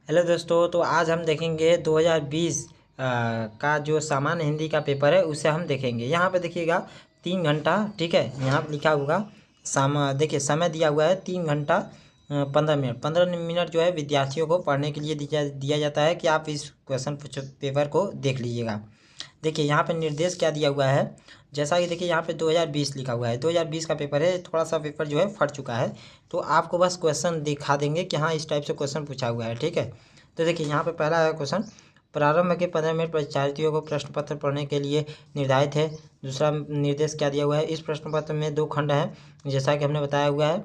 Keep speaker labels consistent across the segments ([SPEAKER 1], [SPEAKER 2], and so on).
[SPEAKER 1] Hello दोस्तों, तो आज हम देखेंगे 2020 का जो सामान्य हिंदी का पेपर है उसे हम देखेंगे। यहाँ पे देखिएगा 3 घंटा, ठीक है। यहाँ पे लिखा होगा देखिए समय दिया हुआ है 3 घंटा 15 मिनट। 15 मिनट जो है विद्यार्थियों को पढ़ने के लिए दिया जाता है कि आप इस क्वेश्चन पेपर को देख लीजिएगा। देखिए यहाँ पे निर्देश क्या दिया हुआ है, जैसा कि देखिए यहाँ पे 2020 लिखा हुआ है। 2020 का पेपर है, थोड़ा सा पेपर जो है फट चुका है, तो आपको बस क्वेश्चन दिखा देंगे कि हाँ इस टाइप से क्वेश्चन पूछा हुआ है, ठीक है। तो देखिए यहाँ पे पहला है क्वेश्चन, प्रारंभ के 15 मिनट परीक्षार्थियों को प्रश्न पत्र पढ़ने के लिए निर्धारित है। दूसरा निर्देश क्या दिया हुआ है, इस प्रश्न पत्र में 2 खंड हैं, जैसा कि हमने बताया हुआ है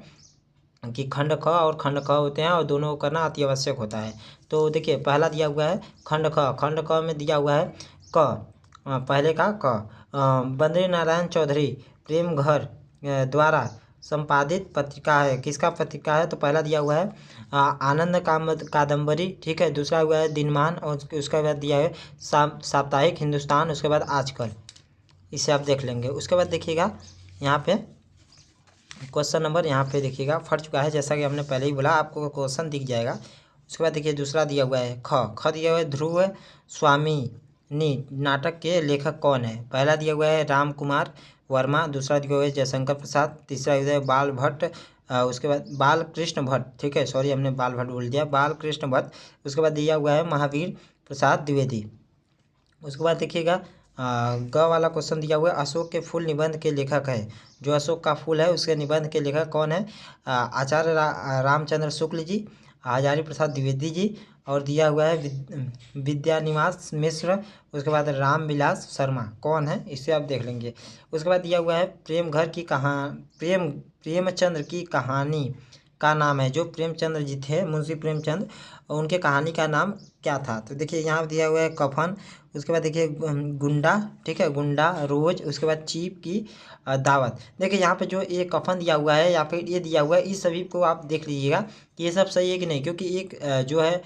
[SPEAKER 1] कि खंड ख और खंड ख होते हैं और दोनों को करना अति आवश्यक होता है। तो देखिए पहला दिया हुआ है खंड ख। खंड ख में दिया हुआ है क, पहले का क, बद्री नारायण चौधरी प्रेम घर द्वारा संपादित पत्रिका है। किसका पत्रिका है, तो पहला दिया हुआ है आनंद कादम्बरी, ठीक है। दूसरा हुआ है दिनमान और उसके बाद दिया है साप्ताहिक हिंदुस्तान, उसके बाद आजकल। इसे आप देख लेंगे। उसके बाद देखिएगा यहाँ पे क्वेश्चन नंबर, यहाँ पे देखिएगा फट चुका है, जैसा कि हमने पहले ही बोला आपको क्वेश्चन दिख जाएगा। उसके बाद देखिए दूसरा दिया हुआ है ख। ख दिया हुआ है ध्रुव स्वामिनी नाटक के लेखक कौन है। पहला दिया हुआ है राम कुमार वर्मा, दूसरा दिया हुआ है जयशंकर प्रसाद, तीसरा दिया हुआ है बाल भट्ट, उसके बाद बालकृष्ण भट्ट, ठीक है। सॉरी, हमने बाल भट्ट बोल दिया, बालकृष्ण भट्ट। उसके बाद दिया हुआ है महावीर प्रसाद द्विवेदी। उसके बाद देखिएगा ग वाला क्वेश्चन दिया हुआ है अशोक के फूल निबंध के लेखक है। जो अशोक का फूल है उसके निबंध के लेखक कौन है, आचार्य रामचंद्र शुक्ल जी, हजारी प्रसाद द्विवेदी जी, और दिया हुआ है विद्यानिवास मिश्र। उसके बाद रामविलास शर्मा, कौन है इसे आप देख लेंगे। उसके बाद दिया हुआ है प्रेमचंद्र की कहानी का नाम है। जो प्रेमचंद्र जी थे, मुंशी प्रेमचंद, उनके कहानी का नाम क्या था। तो देखिए यहाँ दिया हुआ है कफन। उसके बाद देखिए गुंडा, ठीक है, गुंडा रोज। उसके बाद चीप की दावत। देखिए यहाँ पे जो ये कफन दिया हुआ है या फिर ये दिया हुआ है, इस सभी को आप देख लीजिएगा कि ये सब सही है कि नहीं, क्योंकि एक जो है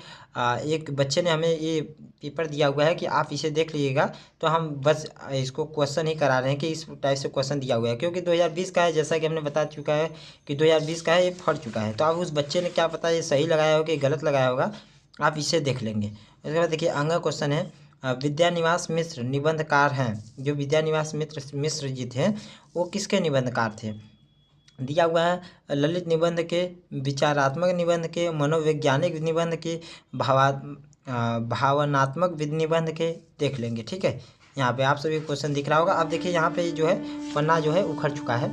[SPEAKER 1] एक बच्चे ने हमें ये पेपर दिया हुआ है कि आप इसे देख लीजिएगा। तो हम बस इसको क्वेश्चन ही करा रहे हैं कि इस टाइप से क्वेश्चन दिया हुआ है, क्योंकि 2020 का है, जैसा कि हमने बता चुका है कि 2020 का है, ये फट चुका है। तो अब उस बच्चे ने क्या पता ये सही लगाया होगा कि गलत लगाया होगा, आप इसे देख लेंगे। उसके बाद देखिए अंगा क्वेश्चन है, विद्यानिवास मिश्र निबंधकार हैं। जो विद्यानिवास मिश्र जी थे वो किसके निबंधकार थे। दिया हुआ है ललित निबंध के, विचारात्मक निबंध के, मनोवैज्ञानिक निबंध के, भावनात्मक निबंध के, देख लेंगे, ठीक है। यहाँ पे आप सभी क्वेश्चन दिख रहा होगा। अब देखिए यहाँ पे जो है पन्ना जो है उखड़ चुका है,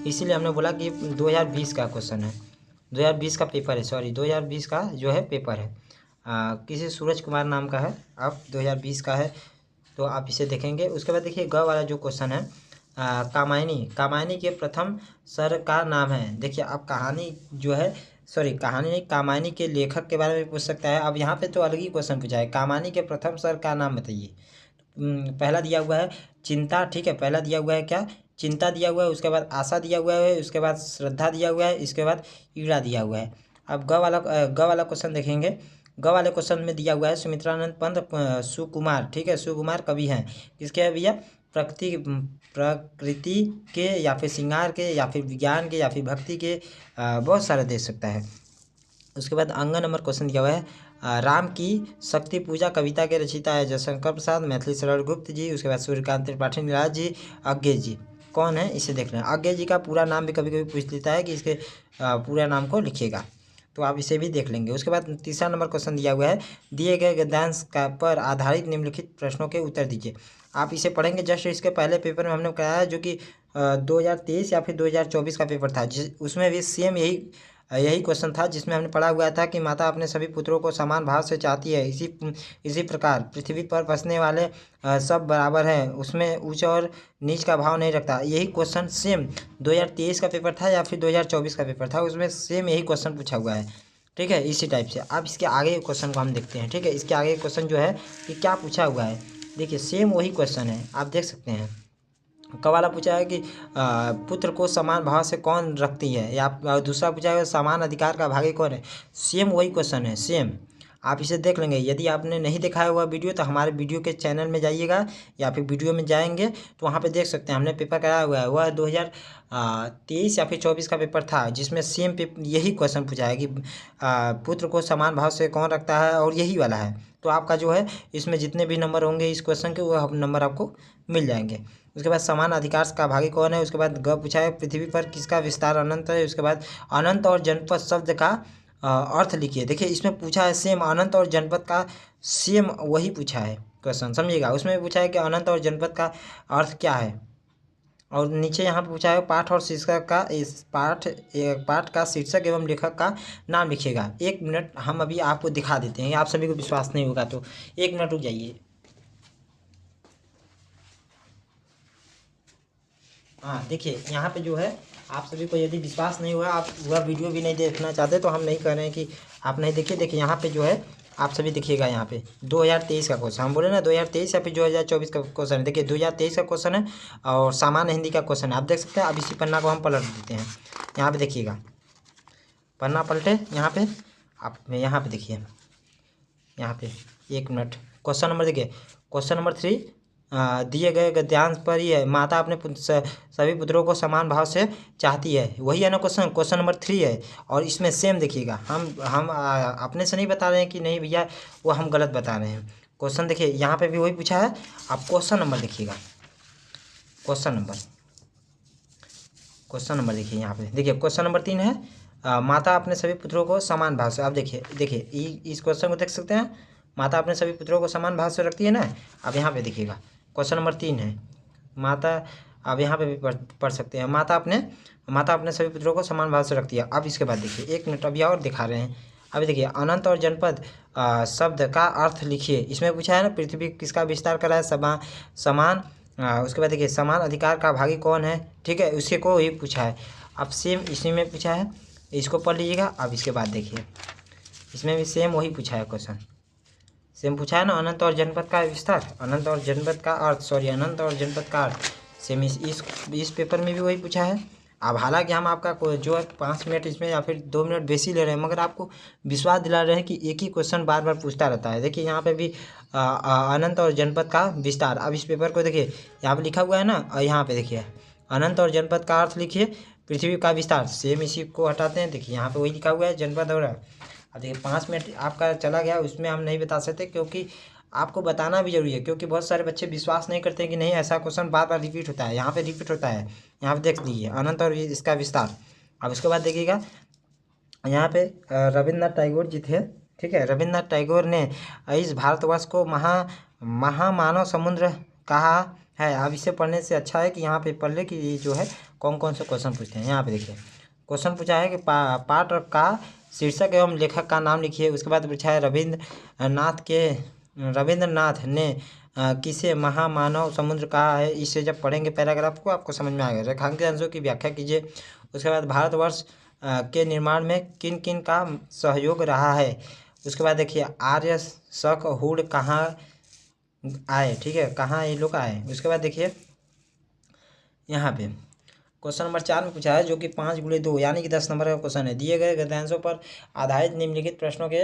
[SPEAKER 1] इसीलिए हमने बोला कि 2020 का क्वेश्चन है, 2020 का पेपर है, सॉरी 2020 का जो है पेपर है। किसी सूरज कुमार नाम का है, अब 2020 का है, तो आप इसे देखेंगे। उसके बाद देखिए ग वाला जो क्वेश्चन है, कामायनी के प्रथम सर का नाम है। देखिए अब कहानी जो है, सॉरी कहानी नहीं, कामायनी के लेखक के बारे में पूछ सकता है। अब यहाँ पे तो अलग ही क्वेश्चन पूछा है, कामायनी के प्रथम सर का नाम बताइए। पहला दिया हुआ है चिंता, ठीक है। पहला दिया हुआ है क्या, चिंता दिया हुआ है। उसके बाद आशा दिया हुआ है। उसके बाद श्रद्धा दिया हुआ है। इसके बाद ईड़ा दिया हुआ है। अब ग वाला क्वेश्चन देखेंगे। ग वाले क्वेश्चन में दिया हुआ है सुमित्रानंद पंत सुकुमार, ठीक है, सुकुमार कवि हैं। किसके हैं भैया, प्रकृति के या फिर श्रृंगार के या फिर विज्ञान के या फिर भक्ति के, बहुत सारे दे सकता है। उसके बाद अंग नंबर क्वेश्चन दिया हुआ है राम की शक्ति पूजा कविता के रचयिता है जयशंकर प्रसाद, मैथिली शरण गुप्त जी। उसके बाद सूर्यकांत त्रिपाठी नीलाज जी, अज्ञे जी, कौन है इसे देख रहे हैं। अज्ञे जी का पूरा नाम भी कभी कभी पूछ लेता है कि इसके पूरा नाम को लिखिएगा, तो आप इसे भी देख लेंगे। उसके बाद तीसरा नंबर क्वेश्चन दिया हुआ है दिए गए गद्यांश का पर आधारित निम्नलिखित प्रश्नों के उत्तर दीजिए। आप इसे पढ़ेंगे। जस्ट इसके पहले पेपर में हमने कराया जो कि 2023 या फिर 2024 का पेपर था, उसमें भी सेम यही क्वेश्चन था, जिसमें हमने पढ़ा हुआ था कि माता अपने सभी पुत्रों को समान भाव से चाहती है। इसी प्रकार पृथ्वी पर बसने वाले सब बराबर हैं, उसमें ऊंच और नीच का भाव नहीं रखता। यही क्वेश्चन सेम 2023 का पेपर था या फिर 2024 का पेपर था, उसमें सेम यही क्वेश्चन पूछा हुआ है, ठीक है, इसी टाइप से। अब इसके आगे क्वेश्चन को हम देखते हैं, ठीक है। इसके आगे क्वेश्चन जो है कि क्या पूछा हुआ है, देखिए सेम वही क्वेश्चन है, आप देख सकते हैं। क वाला पूछा है कि पुत्र को समान भाव से कौन रखती है, या दूसरा पूछा है समान अधिकार का भागी कौन है। सेम वही क्वेश्चन है, सेम। आप इसे देख लेंगे। यदि आपने नहीं दिखाया हुआ वीडियो तो हमारे वीडियो के चैनल में जाइएगा या फिर वीडियो में जाएंगे तो वहाँ पे देख सकते हैं हमने पेपर कराया हुआ है। वह 2023 या फिर 24 का पेपर था, जिसमें सेम यही क्वेश्चन पूछा है कि पुत्र को समान भाव से कौन रखता है, और यही वाला है। तो आपका जो है इसमें जितने भी नंबर होंगे इस क्वेश्चन के, वह नंबर आपको मिल जाएंगे। उसके बाद समान अधिकार का भागी कौन है। उसके बाद ग पूछा है पृथ्वी पर किसका विस्तार अनंत है। उसके बाद अनंत और जनपद शब्द का अर्थ लिखिए। देखिए इसमें पूछा है सेम अनंत और जनपद का सेम वही पूछा है क्वेश्चन, समझिएगा। उसमें पूछा है कि अनंत और जनपद का अर्थ क्या है। और नीचे यहाँ पे पूछा है पाठ और शीर्षक का, इस पाठ का शीर्षक एवं लेखक का नाम लिखिएगा। 1 मिनट हम अभी आपको दिखा देते हैं, आप सभी को विश्वास नहीं होगा तो 1 मिनट रुक जाइए। हाँ देखिए यहाँ पे जो है आप सभी को यदि विश्वास नहीं हुआ, आप वह वीडियो भी नहीं देखना चाहते तो हम नहीं कह रहे हैं कि आप नहीं देखिए। देखिए यहाँ पे जो है आप सभी देखिएगा, यहाँ पे 2023 का क्वेश्चन, हम बोले ना 2023 या फिर 2024 का क्वेश्चन है। देखिए 2023 का क्वेश्चन है और सामान्य हिंदी का क्वेश्चन है, आप देख सकते हैं। अब इसी पन्ना को हम पलट देते हैं, यहाँ पे देखिएगा, पन्ना पलटे, यहाँ पे आप यहाँ पे देखिए, यहाँ पे 1 मिनट। क्वेश्चन नंबर देखिए, क्वेश्चन नंबर 3 दिए गए गद्यांश पर ही है, माता अपने सभी पुत्रों को समान भाव से चाहती है। वही है ना क्वेश्चन, क्वेश्चन नंबर 3 है। और इसमें सेम देखिएगा, हम अपने से नहीं बता रहे हैं कि नहीं भैया वो हम गलत बता रहे हैं। क्वेश्चन देखिए यहाँ पे भी वही पूछा है। आप क्वेश्चन नंबर देखिएगा, क्वेश्चन नंबर देखिए, यहाँ पे देखिए क्वेश्चन नंबर 3 है माता अपने सभी पुत्रों को समान भाव से। अब देखिए इस क्वेश्चन को देख सकते हैं, माता अपने सभी पुत्रों को समान भाव से रखती है ना। अब यहाँ पे देखिएगा क्वेश्चन नंबर 3 है माता, अब यहाँ पे भी पढ़ सकते हैं, माता अपने सभी पुत्रों को समान भाव से रखती है। अब इसके बाद देखिए 1 मिनट अभी और दिखा रहे हैं। अभी देखिए अनंत और जनपद शब्द का अर्थ लिखिए। इसमें पूछा है ना पृथ्वी किसका विस्तार करा है, समान उसके बाद देखिए समान अधिकार का भागी कौन है, ठीक है, उसी को ही पूछा है। अब सेम इसी में पूछा है, इसको पढ़ लीजिएगा। अब इसके बाद देखिए इसमें भी सेम वही पूछा है क्वेश्चन, सेम पूछा है ना अनंत और जनपद का विस्तार, अनंत और जनपद का अर्थ, अनंत और जनपद का अर्थ सेम इस पेपर में भी वही पूछा है। अब हालांकि हम आपका जो है 5 मिनट इसमें या फिर 2 मिनट बेसी ले रहे हैं, मगर आपको विश्वास दिला रहे हैं कि एक ही क्वेश्चन बार बार पूछता रहता है। देखिए यहाँ पे भी अनंत और जनपद का विस्तार। अब इस पेपर को देखिए यहाँ पे लिखा हुआ है ना, और यहाँ पे देखिए अनंत और जनपद का अर्थ लिखिए, पृथ्वी का विस्तार, सेम इसी को हटाते हैं। देखिए यहाँ पे वही लिखा हुआ है जनपद। और अब देखिए 5 मिनट आपका चला गया, उसमें हम नहीं बता सकते क्योंकि आपको बताना भी जरूरी है, क्योंकि बहुत सारे बच्चे विश्वास नहीं करते हैं कि नहीं ऐसा क्वेश्चन बार बार रिपीट होता है। यहाँ पे रिपीट होता है, यहाँ पे देख लीजिए अनंत और इसका विस्तार। अब उसके बाद देखिएगा यहाँ पे रविन्द्रनाथ टैगोर जी थे, ठीक है, रविन्द्रनाथ टैगोर ने इस भारतवर्ष को महामानव समुद्र कहा है। अब इसे पढ़ने से अच्छा है कि यहाँ पे पढ़ ले कि ये जो है कौन कौन से क्वेश्चन पूछते हैं। यहाँ पे देखिए क्वेश्चन पूछा है कि पाठ का शीर्षक एवं लेखक का नाम लिखिए। उसके बाद पूछा है रविन्द्रनाथ ने किसे महामानव समुद्र कहा है। इसे जब पढ़ेंगे पैराग्राफ को आपको समझ में आएगा। रेखांकित अंशों की व्याख्या कीजिए। उसके बाद भारतवर्ष के निर्माण में किन किन का सहयोग रहा है। उसके बाद देखिए आर्य शक हुड कहाँ आए, ठीक है, कहाँ ये लोग आए। उसके बाद देखिए यहाँ पे क्वेश्चन नंबर 4 में पूछा है, जो कि 5x2 यानी कि 10 नंबर का क्वेश्चन है। दिए गए गद्यांशों पर आधारित निम्नलिखित प्रश्नों के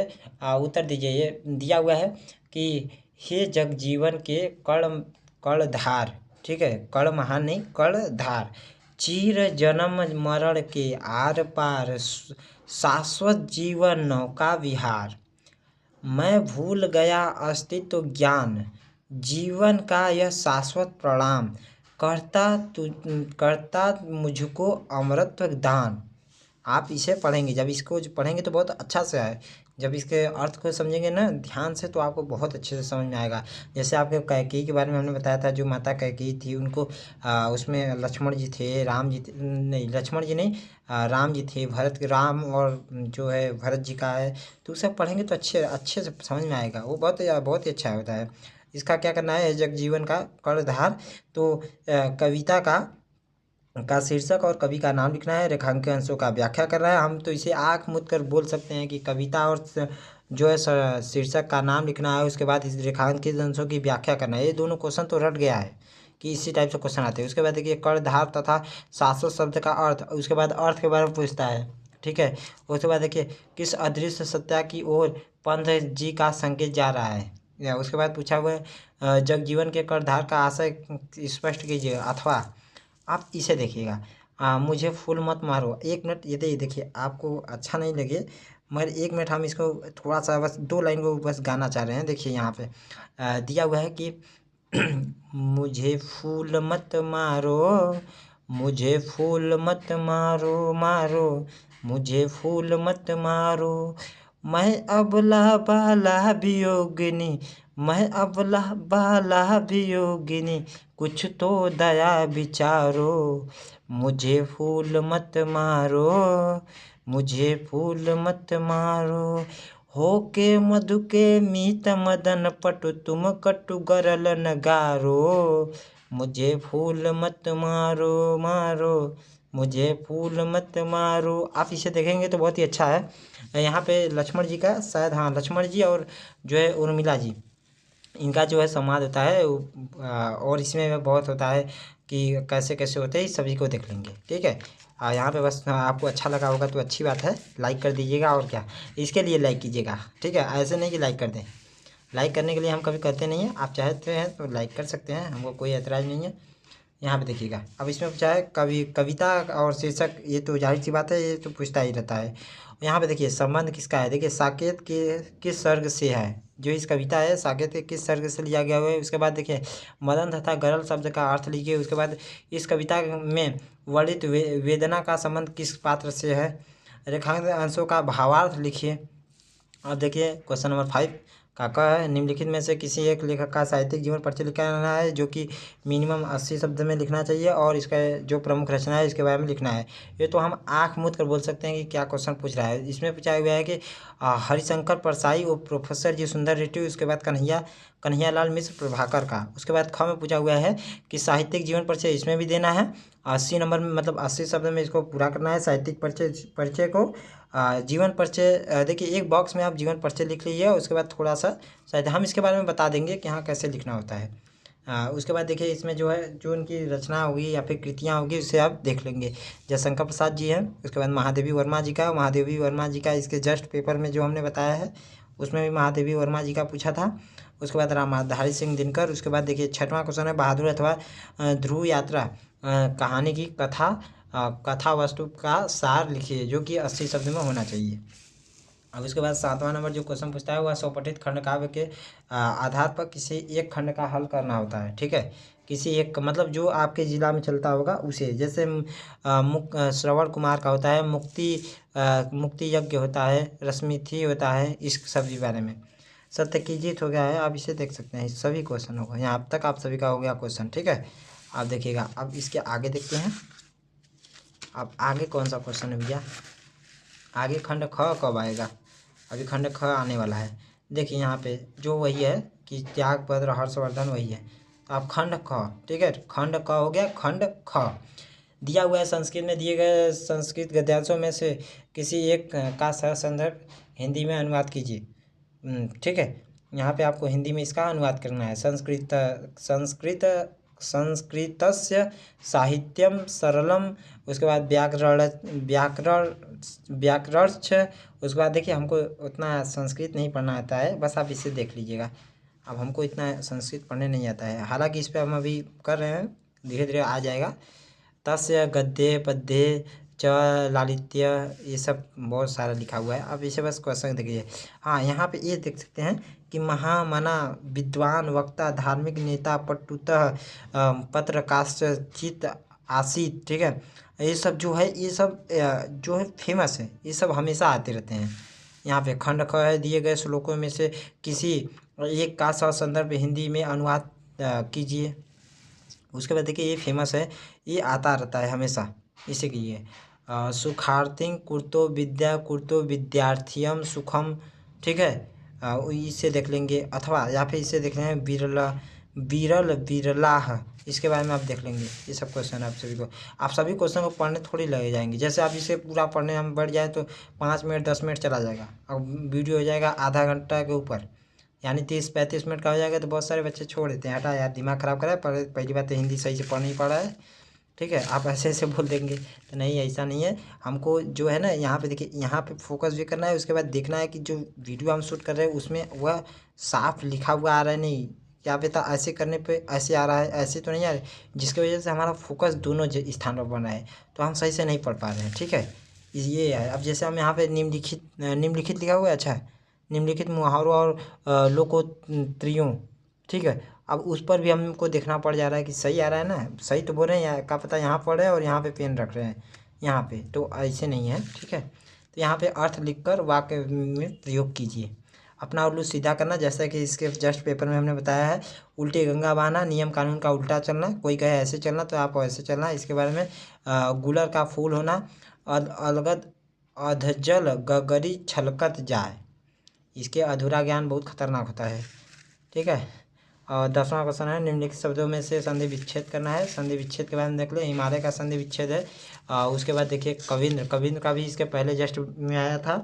[SPEAKER 1] उत्तर दीजिए। ये दिया हुआ है कि हे जगजीवन के कर्णधार, ठीक है, कर्ण महान नहीं, कर्णधार, चीर जन्म मरण के आर पार शाश्वत जीवन नौका विहार, मैं भूल गया अस्तित्व ज्ञान, जीवन का यह शाश्वत प्रणाम, करता मुझको अमृत दान। आप इसे पढ़ेंगे, जब इसको पढ़ेंगे तो बहुत अच्छा से है। जब इसके अर्थ को समझेंगे ना ध्यान से तो आपको बहुत अच्छे से समझ में आएगा। जैसे आपके कैकेयी के बारे में हमने बताया था, जो माता कैकेयी थी उनको उसमें लक्ष्मण जी थे, राम जी नहीं, लक्ष्मण जी नहीं, राम जी थे, राम और जो है भरत जी का है। तो उसे पढ़ेंगे तो अच्छे से समझ में आएगा। वो बहुत ही अच्छा होता है। इसका क्या करना है, जगजीवन का कर्णधार, तो कविता का शीर्षक और कवि का नाम लिखना है। रेखांकित अंशों का व्याख्या करना है। हम तो इसे आँख मूंद कर बोल सकते हैं कि कविता और जो है शीर्षक का नाम लिखना है। उसके बाद इस रेखांकित अंशों की व्याख्या करना है। ये दोनों क्वेश्चन तो रट गया है कि इसी टाइप से क्वेश्चन आते हैं। उसके बाद देखिए कर्णधार तथा शाश्वत शब्द का अर्थ, उसके बाद अर्थ के बारे में पूछता है। ठीक है। उसके बाद देखिए किस अदृश्य सत्ता की ओर पंथ जी का संकेत जा रहा है। या उसके बाद पूछा हुआ है जगजीवन के करधार का आशय स्पष्ट कीजिए, अथवा आप इसे देखिएगा मुझे फूल मत मारो। 1 मिनट ये देखिए, आपको अच्छा नहीं लगे मगर 1 मिनट हम इसको थोड़ा सा बस 2 लाइन को बस गाना चाह रहे हैं। देखिए यहाँ पे दिया हुआ है कि मुझे फूल मत मारो, मुझे फूल मत मारो मारो, मुझे फूल मत मारो, मैं अबला बाला वियोगिनी, मैं अबला बाला वियोगिनी, कुछ तो दया विचारो, मुझे फूल मत मारो, मुझे फूल मत मारो, होके मधु के मीत मदन पटु तुम कटु गरल नगारो, मुझे फूल मत मारो मारो, मुझे फूल मत मारो। आप इसे देखेंगे तो बहुत ही अच्छा है। यहाँ पे लक्ष्मण जी का शायद, हाँ लक्ष्मण जी और जो है उर्मिला जी, इनका जो है संवाद होता है और इसमें बहुत होता है कि कैसे कैसे होते हैं, सभी को देख लेंगे, ठीक है। यहाँ पे बस आपको अच्छा लगा होगा तो अच्छी बात है, लाइक कर दीजिएगा और क्या, इसके लिए लाइक कीजिएगा, ठीक है। ऐसे नहीं कि लाइक कर दें, लाइक करने के लिए हम कभी करते नहीं हैं, आप चाहते हैं तो लाइक कर सकते हैं, हमको कोई ऐतराज़ नहीं है। यहाँ पे देखिएगा, अब इसमें चाहे कविता और शीर्षक, ये तो जाहिर सी बात है, ये तो पूछता ही रहता है। यहाँ पे देखिए संबंध किसका है, देखिए साकेत के किस सर्ग से है, जो इस कविता है साकेत के किस सर्ग से लिया गया हुआ है। उसके बाद देखिए मदन तथा गरल शब्द का अर्थ लिखिए। उसके बाद इस कविता में वर्णित वेदना का संबंध किस पात्र से है। रेखांकित अंशों का भावार्थ लिखिए। अब देखिए क्वेश्चन नंबर 5 का है, निम्नलिखित में से किसी एक लेखक का साहित्यिक जीवन परिचय लिखना है, जो कि मिनिमम 80 शब्द में लिखना चाहिए, और इसका जो प्रमुख रचना है इसके बारे में लिखना है। ये तो हम आंख मूंद कर बोल सकते हैं कि क्या क्वेश्चन पूछ रहा है। इसमें पूछा हुआ है कि हरिशंकर परसाई और प्रोफेसर जी सुंदर रेड्डी, उसके बाद कन्हैयालाल मिश्र प्रभाकर का। उसके बाद ख में पूछा हुआ है कि साहित्यिक जीवन परिचय, इसमें भी देना है 80 नंबर में, मतलब 80 शब्द में इसको पूरा करना है साहित्यिक परिचय को। जीवन परिचय देखिए एक बॉक्स में आप जीवन परिचय लिख लीजिए, उसके बाद थोड़ा सा शायद हम इसके बारे में बता देंगे कि हाँ कैसे लिखना होता है। उसके बाद देखिए इसमें जो है जो उनकी रचना होगी या फिर कृतियाँ होगी उसे आप देख लेंगे। जयशंकर प्रसाद जी हैं, उसके बाद महादेवी वर्मा जी का इसके जस्ट पेपर में जो हमने बताया है उसमें भी महादेवी वर्मा जी का पूछा था। उसके बाद रामाधारी सिंह दिनकर। उसके बाद देखिए 6वां क्वेश्चन है बहादुर अथवा ध्रुव यात्रा कहानी की कथा वस्तु का सार लिखिए, जो कि 80 शब्द में होना चाहिए। अब उसके बाद 7वां नंबर जो क्वेश्चन पूछता है वह स्वपठित खंड काव्य के आधार पर किसी एक खंड का हल करना होता है, ठीक है। किसी एक मतलब जो आपके जिला में चलता होगा उसे, जैसे श्रवण कुमार का होता है मुक्ति यज्ञ होता है, रश्मिथी होता है, इस सभी बारे में। सत्य की जीत हो गया है, आप इसे देख सकते हैं, सभी क्वेश्चन होगा यहाँ अब तक, आप सभी का हो गया क्वेश्चन, ठीक है। आप देखिएगा, अब इसके आगे देखते हैं। अब आगे कौन सा क्वेश्चन है भैया, आगे खंड ख कब आएगा, अभी खंड ख आने वाला है। देखिए यहाँ पे जो वही है कि त्यागपत्र हर्षवर्धन वही है, तो आप खंड ख, ठीक है, खंड क हो गया। खंड ख दिया हुआ है संस्कृत में दिए गए संस्कृत गद्यांशों में से किसी एक का सह संदर्भ हिंदी में अनुवाद कीजिए, ठीक है। यहाँ पे आपको हिंदी में इसका अनुवाद करना है। संस्कृतस्य साहित्यम सरलम, उसके बाद व्याकरणश्च। उसके बाद देखिए हमको उतना संस्कृत नहीं पढ़ना आता है, बस आप इसे देख लीजिएगा। अब हमको इतना संस्कृत पढ़ने नहीं आता है, हालांकि इस पर हम अभी कर रहे हैं, धीरे धीरे आ जाएगा। तस्य गद्य पद्य च लालित्य, ये सब बहुत सारा लिखा हुआ है। अब इसे बस क्वेश्चन देखिए। हाँ यहाँ पे ये देख सकते हैं कि महामना विद्वान वक्ता धार्मिक नेता पटुतः पत्रकाश्चित आसीत, ठीक है। ये सब जो है, ये सब जो है फेमस है, ये सब हमेशा आते रहते हैं। यहाँ पे खंड ख है, दिए गए श्लोकों में से किसी एक का संदर्भ हिंदी में अनुवाद कीजिए। उसके बाद देखिए ये फेमस है, ये आता रहता है हमेशा, इसे कीजिए। सुखार्थिं कुर्तो विद्यार्थियम सुखम, ठीक है। इसे देख लेंगे, अथवा या फिर इसे देख लेंगे विरल विरलाह, इसके बारे में आप देख लेंगे। ये सब क्वेश्चन आप सभी क्वेश्चन को पढ़ने थोड़ी लगे जाएंगे। जैसे आप इसे पूरा पढ़ने हम बैठ जाए तो 5 मिनट 10 मिनट चला जाएगा, अब वीडियो हो जाएगा आधा घंटा के ऊपर, यानी 30-35 मिनट का हो जाएगा। तो बहुत सारे बच्चे छोड़ देते हैं, हटा यार दिमाग ख़राब करा है, पहली बात तो हिंदी सही से पढ़ नहीं पा रहा है, ठीक है। आप ऐसे ऐसे बोल देंगे तो नहीं, ऐसा नहीं है। हमको जो है ना यहाँ पे देखिए, यहाँ पे फोकस भी करना है। उसके बाद देखना है कि जो वीडियो हम शूट कर रहे हैं उसमें वह साफ लिखा हुआ आ रहा है नहीं, क्या पता ऐसे करने पे ऐसे आ रहा है, ऐसे तो नहीं आ रहा है, जिसकी वजह से हमारा फोकस दोनों स्थान पर बना है, तो हम सही से नहीं पढ़ पा रहे हैं। ठीक है, ये है। अब जैसे हम यहाँ पे निम्नलिखित लिखा हुआ है, अच्छा है, निम्नलिखित मुहावरों और लोकोत्तरियों, ठीक है। अब उस पर भी हमको देखना पड़ जा रहा है कि सही आ रहा है ना, सही तो बोल रहे हैं, या क्या पता यहाँ पढ़ रहे हैं और यहाँ पे पेन रख रहे हैं यहाँ पे, तो ऐसे नहीं है। ठीक है, तो यहाँ पे अर्थ लिखकर वाक्य में प्रयोग कीजिए। अपना उल्लू सीधा करना, जैसा कि इसके जस्ट पेपर में हमने बताया है। उल्टी गंगा बहाना, नियम कानून का उल्टा चलना, कोई कहे ऐसे चलना तो आप ऐसे चलना। इसके बारे में गुलर का फूल होना, अलगद अधजल गगरी छलकत जाए, इसके अधूरा ज्ञान बहुत खतरनाक होता है। ठीक है, और 10वां क्वेश्चन है, निम्नलिखित शब्दों में से संधि विच्छेद करना है। संधि विच्छेद के बारे में देख ले, हिमालय का संधि विच्छेद है। उसके बाद देखिए कविंद्र का भी इसके पहले जस्ट में आया था,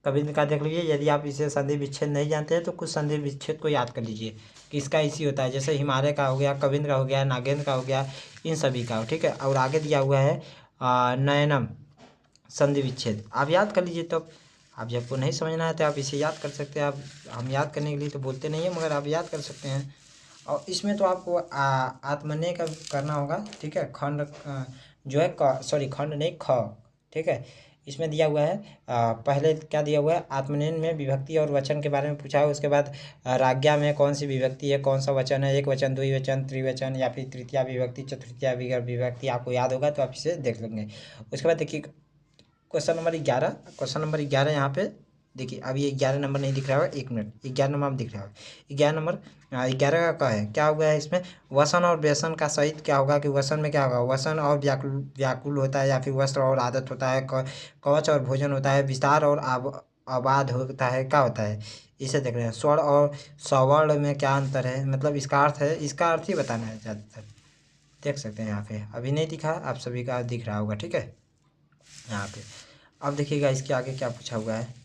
[SPEAKER 1] कविंद्र का देख लीजिए। यदि आप इसे संधि विच्छेद नहीं जानते हैं तो कुछ संधि विच्छेद को याद कर लीजिए कि इसका इसी होता है, जैसे हिमालय का हो गया, कविंद्र का हो गया, नागेंद्र का हो गया, इन सभी का। ठीक है, और आगे दिया हुआ है नयनम संधि विच्छेद, आप याद कर लीजिए। तो आप जब को नहीं समझना है तो आप इसे याद कर सकते हैं। आप हम याद करने के लिए तो बोलते नहीं है, मगर आप याद कर सकते हैं। और इसमें तो आपको आत्मनेय का करना होगा। ठीक है, खंड जो है खंड नहीं ख। ठीक है, इसमें दिया हुआ है पहले क्या दिया हुआ है, आत्मनेय में विभक्ति और वचन के बारे में पूछा है। उसके बाद राज्ञा में कौन सी विभक्ति है, कौन सा वचन है, एक वचन, द्विवचन, त्रिवचन या फिर तृतीया विभक्ति, चतुर्थीया विभक्ति, आपको याद होगा तो आप इसे देख लेंगे। उसके बाद देखिए क्वेश्चन नंबर 11, क्वेश्चन नंबर 11 यहाँ पे देखिए। अब ये 11 नंबर नहीं दिख रहा है, 1 मिनट, 11 नंबर आप दिख रहा है। 11 नंबर 11 का है, क्या हुआ है इसमें, वसन और व्यसन का सहित क्या होगा, कि वसन में क्या होगा, वसन और व्याकुल होता है, या फिर वस्त्र और आदत होता है, कवच और भोजन होता है, विस्तार और आबाद होता है, क्या होता है, इसे देख रहे हैं। स्वर्ण और सवर्ण में क्या अंतर है, मतलब इसका अर्थ है, इसका अर्थ ही बताना है ज़्यादातर। देख सकते हैं यहाँ पे, अभी नहीं दिखा, आप सभी का दिख रहा होगा। ठीक है, यहाँ पे अब देखिएगा इसके आगे क्या पूछा हुआ है।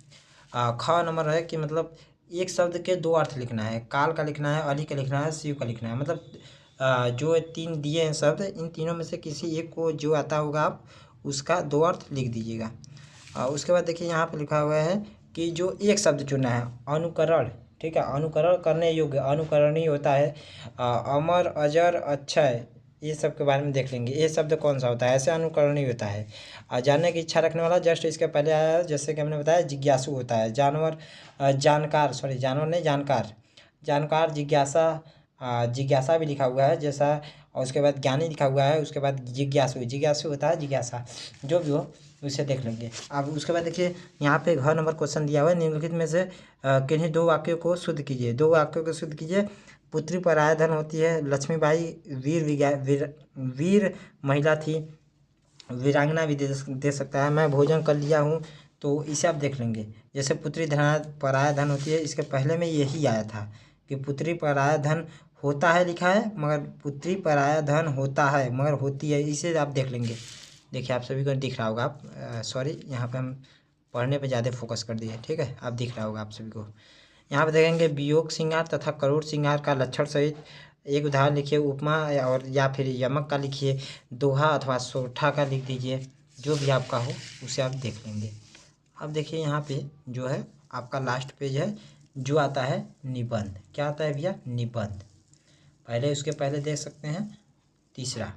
[SPEAKER 1] ख नंबर है कि मतलब एक शब्द के 2 अर्थ लिखना है, काल का लिखना है, अली का लिखना है, शिव का लिखना है। मतलब जो 3 दिए हैं शब्द, इन तीनों में से किसी एक को जो आता होगा आप उसका 2 अर्थ लिख दीजिएगा। उसके बाद देखिए यहाँ पे लिखा हुआ है कि जो एक शब्द चुनना है, अनुकरण। ठीक है, अनुकरण करने योग्य, अनुकरणीय होता है। अमर, अजर, अक्षय, ये सब के बारे में देख लेंगे। ये शब्द कौन सा होता है, ऐसे अनुकरणीय होता है। जानने की इच्छा रखने वाला, जस्ट इसके पहले आया है, जैसे कि हमने बताया, जिज्ञासु होता है। जानवर, जानवर नहीं, जानकार, जिज्ञासा भी लिखा हुआ है जैसा, और उसके बाद ज्ञानी लिखा हुआ है। उसके बाद जिज्ञासु होता है, जिज्ञासा, जो भी हो उसे देख लेंगे। अब उसके बाद देखिए यहाँ पे घ नंबर क्वेश्चन दिया हुआ है, निम्नलिखित में से किन्हीं 2 वाक्यों को शुद्ध कीजिए। 2 वाक्यों को शुद्ध कीजिए। पुत्री पराया धन होती है, लक्ष्मीबाई वीर महिला थी, वीरांगना भी दे सकता है। मैं भोजन कर लिया हूँ, तो इसे आप देख लेंगे। जैसे पुत्री पराया धन होती है, इसके पहले में यही आया था कि पुत्री पराया धन होता है लिखा है, मगर पुत्री पराया धन होता है मगर होती है, इसे आप देख लेंगे। देखिए आप सभी को दिख रहा होगा, आप सॉरी यहाँ पे हम पढ़ने पे ज़्यादा फोकस कर दिए। ठीक है, आप दिख रहा होगा आप सभी को। यहाँ पे देखेंगे वियोग श्रृंगार तथा करुण श्रृंगार का लक्षण सहित एक उदाहरण लिखिए। उपमा और या फिर यमक का लिखिए, दोहा अथवा सोठा का लिख दीजिए, जो भी आपका हो उसे आप देख लेंगे। अब देखिए यहाँ पे जो है आपका लास्ट पेज है, जो आता है निबंध। क्या आता है भैया, निबंध। पहले उसके पहले देख सकते हैं तीसरा,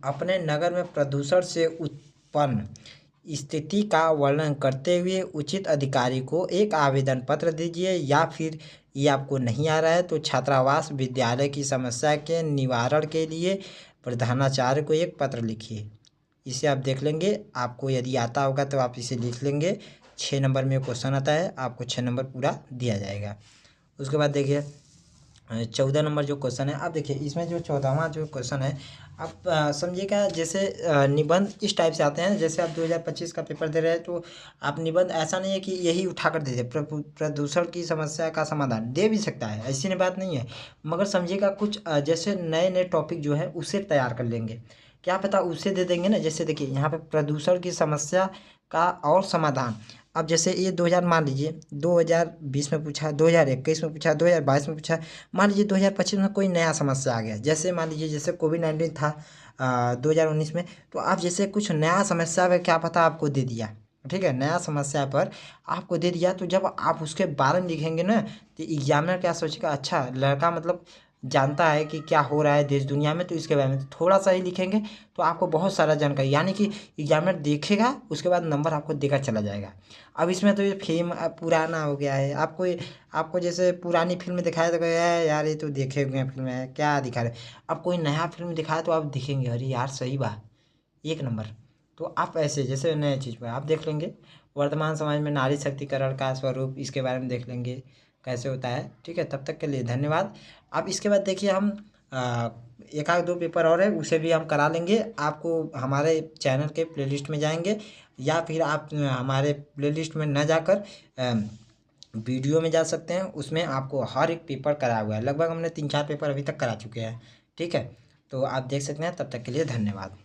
[SPEAKER 1] अपने नगर में प्रदूषण से उत्पन्न स्थिति का वर्णन करते हुए उचित अधिकारी को एक आवेदन पत्र दीजिए, या फिर ये आपको नहीं आ रहा है तो छात्रावास विद्यालय की समस्या के निवारण के लिए प्रधानाचार्य को एक पत्र लिखिए। इसे आप देख लेंगे, आपको यदि आता होगा तो आप इसे लिख लेंगे। 6 नंबर में क्वेश्चन आता है, आपको 6 नंबर पूरा दिया जाएगा। उसके बाद देखिए 14 नंबर जो क्वेश्चन है, आप देखिए इसमें जो 14वां जो क्वेश्चन है, आप समझिएगा जैसे निबंध इस टाइप से आते हैं। जैसे आप 2025 का पेपर दे रहे हैं तो आप निबंध ऐसा नहीं है कि यही उठा कर दे दे, प्रदूषण की समस्या का समाधान दे भी सकता है, ऐसी बात नहीं है, मगर समझिएगा कुछ जैसे नए नए टॉपिक जो है उसे तैयार कर लेंगे, क्या पता उससे दे देंगे ना। जैसे देखिए यहाँ पे प्रदूषण की समस्या का और समाधान, अब जैसे ये 2000 मान लीजिए 2020 में पूछा, 2021 में पूछा, 2022 में पूछा, मान लीजिए 2025 में कोई नया समस्या आ गया, जैसे मान लीजिए जैसे कोविड-19 था 2019 में, तो आप जैसे कुछ नया समस्या पे क्या पता आपको दे दिया, ठीक है, नया समस्या पर आपको दे दिया, तो जब आप उसके बारे में लिखेंगे ना, तो एग्जामिनर क्या सोचेगा, अच्छा लड़का मतलब जानता है कि क्या हो रहा है देश दुनिया में, तो इसके बारे में तो थोड़ा सा ही लिखेंगे तो आपको बहुत सारा जानकारी, यानी कि एग्जामिनर देखेगा उसके बाद नंबर आपको देकर चला जाएगा। अब इसमें तो ये फिल्म अब पुराना हो गया है, आपको जैसे पुरानी फिल्म दिखाया तो गया है यार, ये तो देखे हुए फिल्म है क्या दिखा रहे, अब कोई नया फिल्म दिखाया तो आप दिखेंगे अरे यार सही बात, एक नंबर। तो आप ऐसे जैसे नए चीज़ पर आप देख लेंगे, वर्तमान समाज में नारी शक्तिकरण का स्वरूप, इसके बारे में देख लेंगे कैसे होता है, ठीक है। तब तक के लिए धन्यवाद। अब इसके बाद देखिए हम एक आध दो पेपर और है उसे भी हम करा लेंगे, आपको हमारे चैनल के प्लेलिस्ट में जाएंगे, या फिर आप हमारे प्लेलिस्ट में न जाकर वीडियो में जा सकते हैं, उसमें आपको हर एक पेपर करा हुआ है, लगभग हमने 3-4 पेपर अभी तक करा चुके हैं, ठीक है। तो आप देख सकते हैं, तब तक के लिए धन्यवाद।